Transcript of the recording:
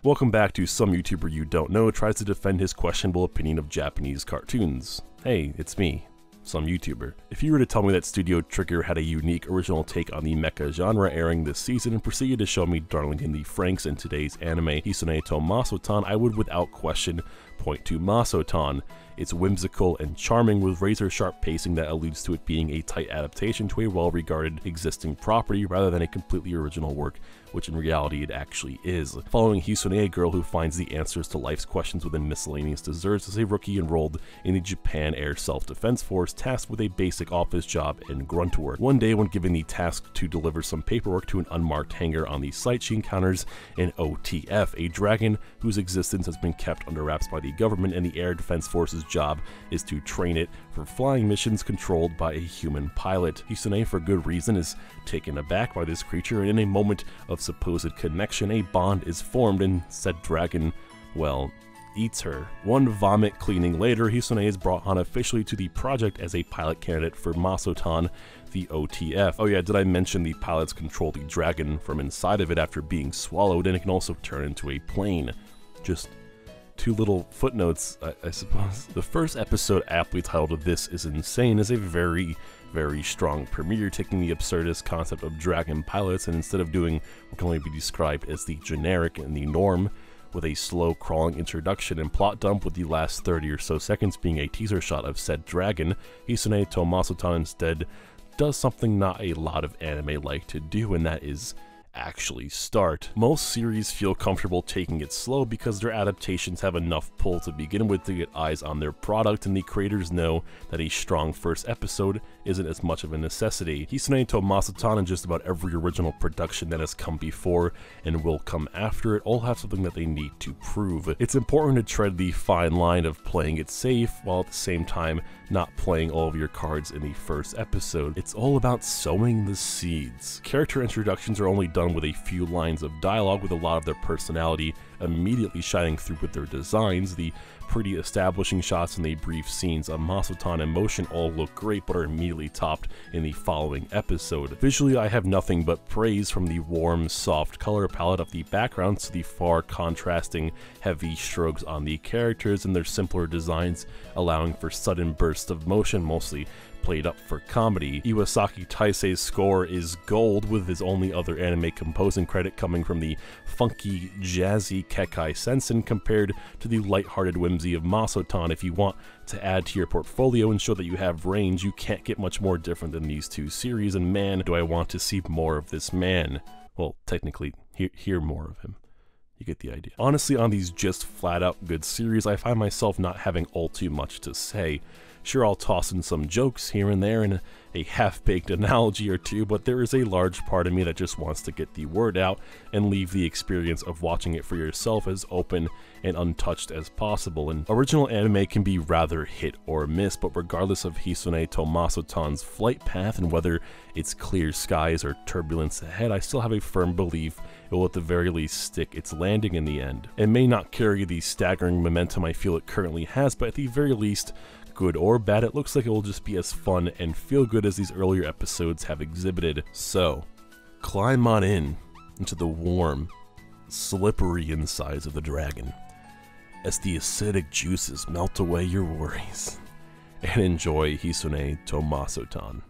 Welcome back to Some YouTuber You Don't Know tries to defend his questionable opinion of Japanese cartoons. Hey, it's me, Some YouTuber. If you were to tell me that Studio Trigger had a unique original take on the mecha genre airing this season and proceeded to show me darling in the Franxx in today's anime Hisune to Maso-tan, I would without question point to Maso-tan. It's whimsical and charming with razor-sharp pacing that alludes to it being a tight adaptation to a well-regarded existing property rather than a completely original work, which in reality it actually is. Following Hisune, a girl who finds the answers to life's questions within miscellaneous desserts, as a rookie enrolled in the Japan Air Self-Defense Force tasked with a basic office job and grunt work. One day, when given the task to deliver some paperwork to an unmarked hangar on the site, she encounters an OTF, a dragon whose existence has been kept under wraps by the government, and the Air Defense Force's job is to train it for flying missions controlled by a human pilot. Hisune, for good reason, is taken aback by this creature, and in a moment of supposed connection, a bond is formed, and said dragon, well, eats her. One vomit cleaning later, Hisune is brought unofficially to the project as a pilot candidate for Maso-tan, the OTF. Oh yeah, did I mention the pilots control the dragon from inside of it after being swallowed, and it can also turn into a plane. Just two little footnotes, I suppose. The first episode, aptly titled This Is Insane, is a very strong premiere, taking the absurdist concept of dragon pilots and instead of doing what can only be described as the generic and the norm, with a slow crawling introduction and plot dump with the last 30 or so seconds being a teaser shot of said dragon, Hisune to Maso-tan instead does something not a lot of anime like to do, and that is actually start. Most series feel comfortable taking it slow because their adaptations have enough pull to begin with to get eyes on their product, and the creators know that a strong first episode isn't as much of a necessity. Hisune to Maso-tan and just about every original production that has come before and will come after it all have something that they need to prove. It's important to tread the fine line of playing it safe while at the same time not playing all of your cards in the first episode. It's all about sowing the seeds. Character introductions are only done with a few lines of dialogue, with a lot of their personality immediately shining through with their designs. The pretty establishing shots and the brief scenes of Maso-tan in motion all look great but are immediately topped in the following episode. Visually, I have nothing but praise, from the warm, soft color palette of the backgrounds to the far contrasting heavy strokes on the characters and their simpler designs, allowing for sudden bursts of motion, mostly played up for comedy. Iwasaki Taisei's score is gold, with his only other anime composing credit coming from the funky, jazzy Kekkai Sensen compared to the lighthearted whimsy of Maso-tan. If you want to add to your portfolio and show that you have range, you can't get much more different than these two series, and man, do I want to see more of this man. Well, technically, hear more of him. You get the idea. Honestly, on these just flat out good series, I find myself not having all too much to say. Sure, I'll toss in some jokes here and there and a half-baked analogy or two, but there is a large part of me that just wants to get the word out and leave the experience of watching it for yourself as open and untouched as possible. And original anime can be rather hit or miss, but regardless of Hisune to Maso-tan's flight path and whether it's clear skies or turbulence ahead, I still have a firm belief it will at the very least stick its landing in the end. It may not carry the staggering momentum I feel it currently has, but at the very least, good or bad, it looks like it will just be as fun and feel good as these earlier episodes have exhibited. So, climb on into the warm, slippery insides of the dragon as the acidic juices melt away your worries, and enjoy Hisune to Maso-tan.